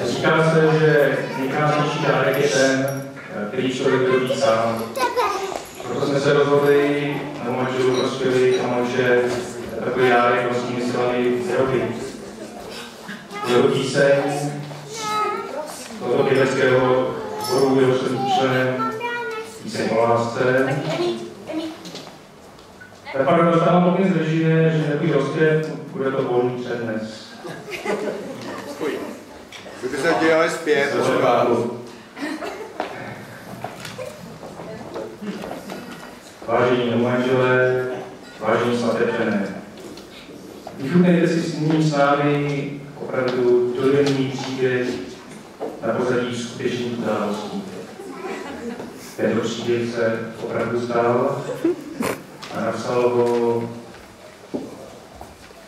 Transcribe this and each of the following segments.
Říká se, že nejkrásnější dárek je ten, který člověk vyrobí sám. Proto jsme se rozhodli na manželu rozpěli tomu, že takový dárek vlastně mysleli vyrobit. Jeho píseň tohoto běleckého sboru, jeho jsem členem píseň o lásce. Pardon, dostávám pokyn z režie, že takový rozpěv, bude to volný přednes. Kdyby se dělali zpět, třeba. Vážení manželé, vážení svatebčané, vychutnejte si s ním s námi opravdu dojemný příběh na pozadí skutečných událostí. Tento příběh se opravdu stal a napsal ho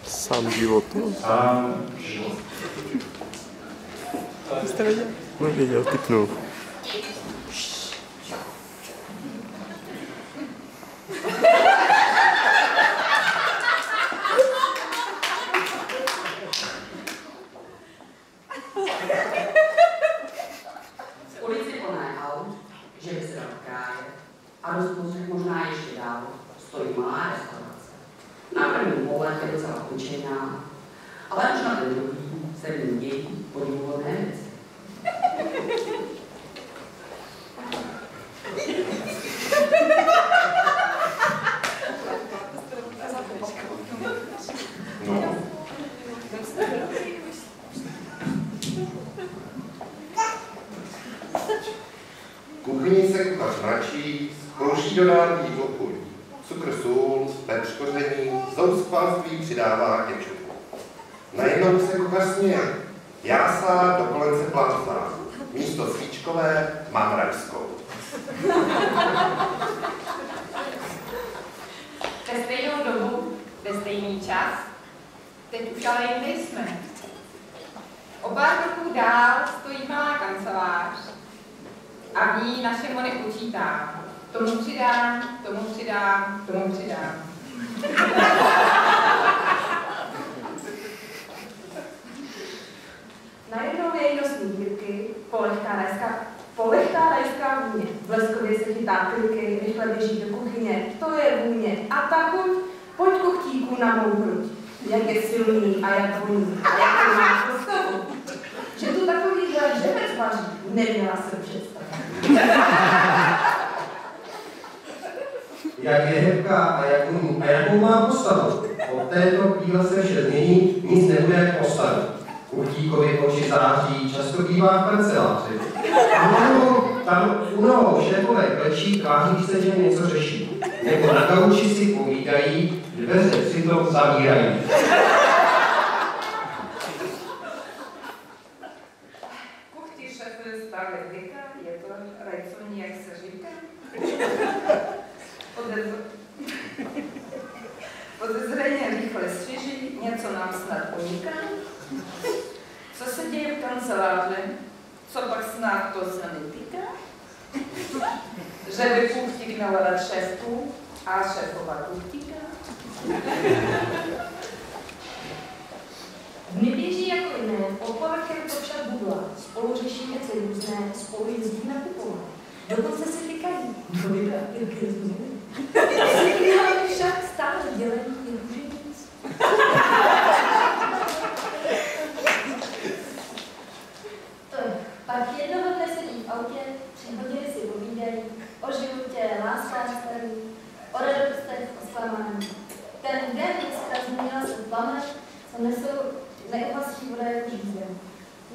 Sám život. Sám život. Jste věděl? Nevěděl, typnul. V ulici plné aut, že by se dal krájet a rozpustřed možná ještě dál stojí malá restaurace. Na první pohled je docela obyčejná, ale už na ten druhý se v ní dějí podivuhodné věci. No. Kuchyni se kuchař mračí, zkouší dodát jídlo chuť. Cukr, sůl, pepř, koření, zoufalství přidává kečupu. Najednou se kuchař směje. Jásá, do kolence plácá. Místo svíčkové mám rajskou. Ve stejnou dobu, ve stejný čas, teď už ale jinde jsme. O pár kroků dál stojí malá kancelář a v ní naše mony počítá. Tomu přidám, tomu přidám, tomu přidám. Najednou je nosní dírky, polechtá rajská vůně. Bleskově se chytá kliky, rychle běží do kuchyně. To je vůně. A ta chuť, pojď kuchtíku na mou hruď. Jak je silný a jak voní. A jak máš postavu. Že tu takovýhle žebec vaří, neměla jsem představit. Jak je hebká a jakou má postavu. Od této chvíle se vše změní, nic nebude jak postavu. Kuchtíkovi oči září, často bývá v kanceláři. Tam u nohou šéfové klečí, tváří se, že něco řeší. Nebo na gauči si povídají, dveře přitom zavírají. Kuchtí šéfe stále říká, je to rajconí, jak se říká. Podezřeně rychle svěží, něco nám snad uniká. Co se děje v kanceláři? Co pak snad to se netýká? Že by kuchtík naledat šéfku a šéfova kuchtíka? Dny běží jako jiné, opolakem to však budla. Spolu řeší věci různé, spolu jezdí na kupovat. Dokonce si tykají. To vypadá pělky rozumí. Si však stále dělají jen hůře nic. Pak jednoho dne sedí v autě, 3 hodiny si povídají o životě, láskách starých, o radostech, o zklamání. Ten den dneska změnila se plamen, co nesou neuhasí voda jako žízeň.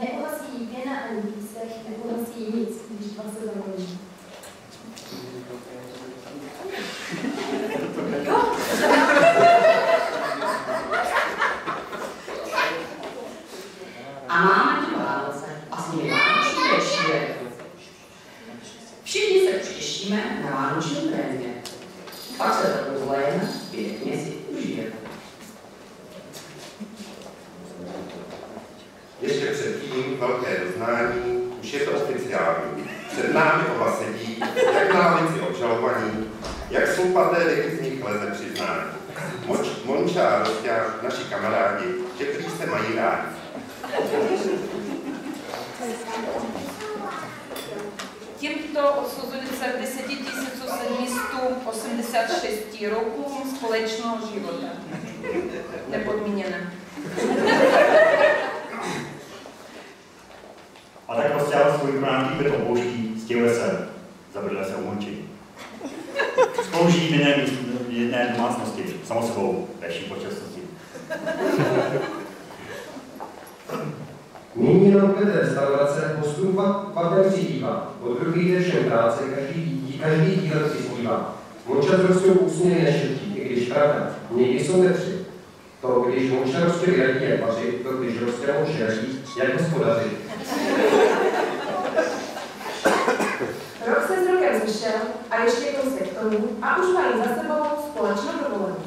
Neuhasí pěna ani písek, neuhasí nic, když dva se zavolí. A máme tu Vánoce a s nimi vánoční večer. Všichni se těšíme na vánoční prémě. Pak se to rozlejeme, pěkně si užijeme. Ještě předtím velké doznání, už je to oficiální. Před námi oba sedí, jak nálici obžalovaní, jak jsou padne mladé lidi z nich leze přiznání. Monča a Rosťa, naši kamarádi, že prý se mají rádi. Tímto odsuzuji se 10 786 rokům společného života. Nepodmíněné. A tak rozťál svůj bránky před obouští, stěhuje se, zabrdle se umončí. Spouží v jedné domácnosti, samo sebou, ve vší počasnosti. Nyní jenom Petr restaurace hostům papem přibývá. Od druhých je všem práce, každý díl přispívá. Monča s Rostou úsměvy nešetří, i když pravda, někdy jsou nepři. To, když Monča Rostě vyradí, jak vařit, to, když Rostě Monče radí, jak hospodařit. Rok se s rokem zvyšel a ještě kousek k tomu a už mají za sebou společnou dovolenou.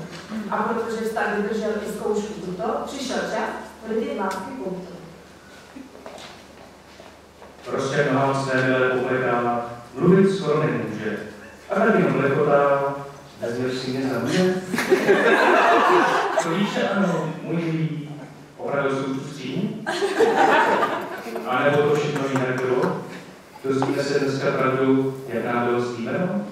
A protože vztah vydržel i zkoušku tuto, přišel čas tvrdit lásky punktu. Rozčerná své milé povleká, mluvit skoro nemůže. A tak jenom lekotá, vezmeš si mě za mě? To víš, že ano, můj milý, opravdu jsou tu skříň? A nebo to všechno jinak bylo? Dozvíme se dneska pravdu, jak nám bylo slíbeno?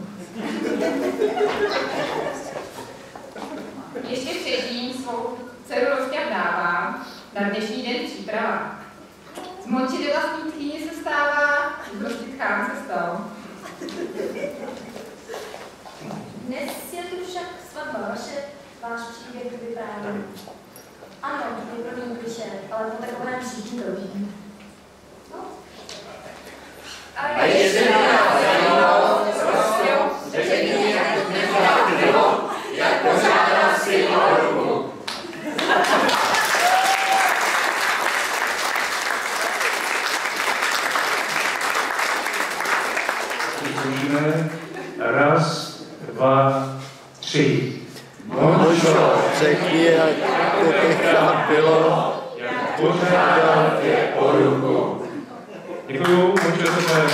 Ještě předtím svou dceru Rostě vdává na dnešní den příprava. Z Monči do vlastní tchýně se stává, z Rostitchán se stal. Dnes je tu však svatba vaše, váš příběh vypráví. Ano, je první klišé, ale po takovém všichni to ví. No. A ještě nás že by nějak nevrátilo, jak požádá si o ruku. Raz, dva, tři. Mončo, řekni, jak to tenkrát bylo, Jak požádal tě o ruku. Děkuju, Mončo, super.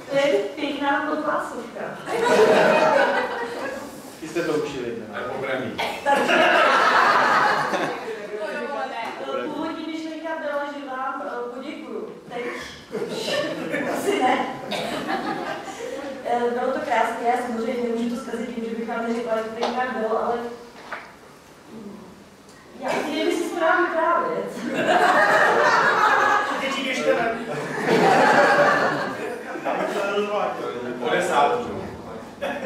To je pěkná podpásovka. Vy jste to učili, ne? Pobraní. Původní myšlenka byla, že vám poděkuju. Teď asi ne. Bylo to krásné, já samozřejmě nemůžu to zkazit tím, že bych vám neřekla, jak to tenkrát bylo, ale já si nevím, jestli jsme vám vyprávět. Teď ji běžte ven.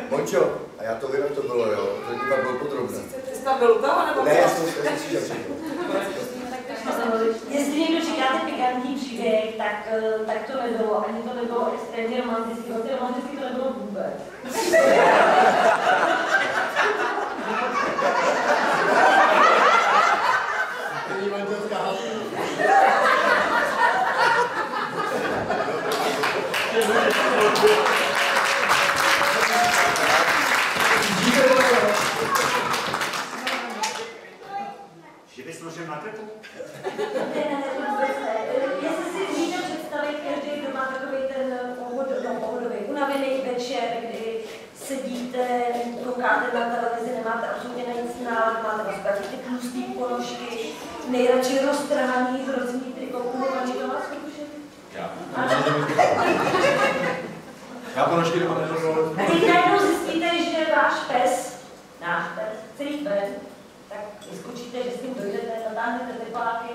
Mončo, a já to vím, jak to bylo, jo? To ti pak bylo podrobné. Jsi tam byl u toho, nebo Ne, já jsem si všechno. Jestli někdo říkáte pikantní příběh, tak to nebylo. Ani to nebylo extrémně romantické. Vlastně romantické to nebylo vůbec. Není manželská hlasy. Že bys nožem na krku? Jestli si můžete představit, každý, kdo má takový ten pohodový, unavený večer, kdy sedíte, koukáte na televizi, nemáte absolutně na nic nálad, máte rozpadit ty tlustý ponožky, nejradši roztrhaný, hrozný triko, kumovaný doma, zkušený. Já ponožky doma nedovolím. A teď najednou zjistíte, že váš pes, náš pes, celý pes, tak vyskočíte, že s tím dojdete, zatáhnete tepláky.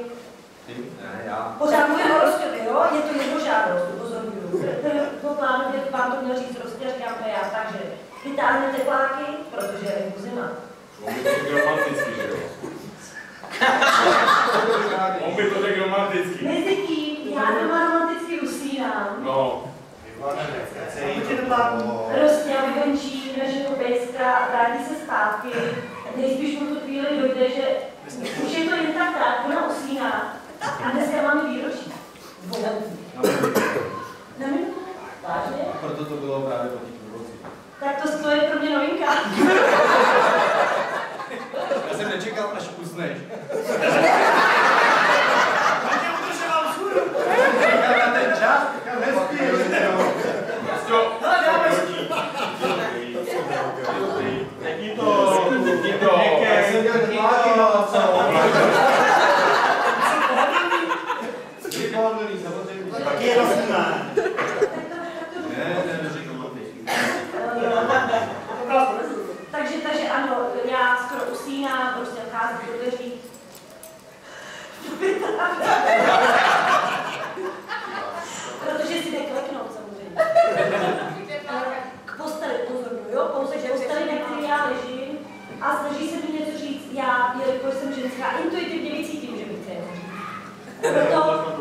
Ne, já. Pořád mu jeho rozkvět, jo? Je to jeho žádost, upozorňuju. Po plánově vám to měl říct prostě, říkám to já, takže vytáhnete tepláky, protože je venku zima. On by to řekl romanticky, že jo? On by to řekl romanticky. Mezitím já doma romanticky usínám. No. Prostě vyvenčí našeho pejska a vrátí se zpátky. Nejspíš mu tu chvíli dojde, že už je to jen tak rád, ona usíná. A dneska máme výročí. Na minutu. Vážně? Proto to bylo právě po těch proroci. Tak to je pro mě novinka. Já jsem nečekal, až usneš. Na ten čas, nespíš. Já jsem dělal tláky, no co? Jsi pohodlný, samozřejmě. Taky je rozumná. Takže ano, já skoro usínám, prostě odcházím do dveří. Protože si nekleknou samozřejmě. K posteli pozornu, jo? Pouze k posteli, na který já ležím a snaží se mi něco říct. Já, jelikož jsem ženská, intuitivně vycítím, že mi chce něco říct. Proto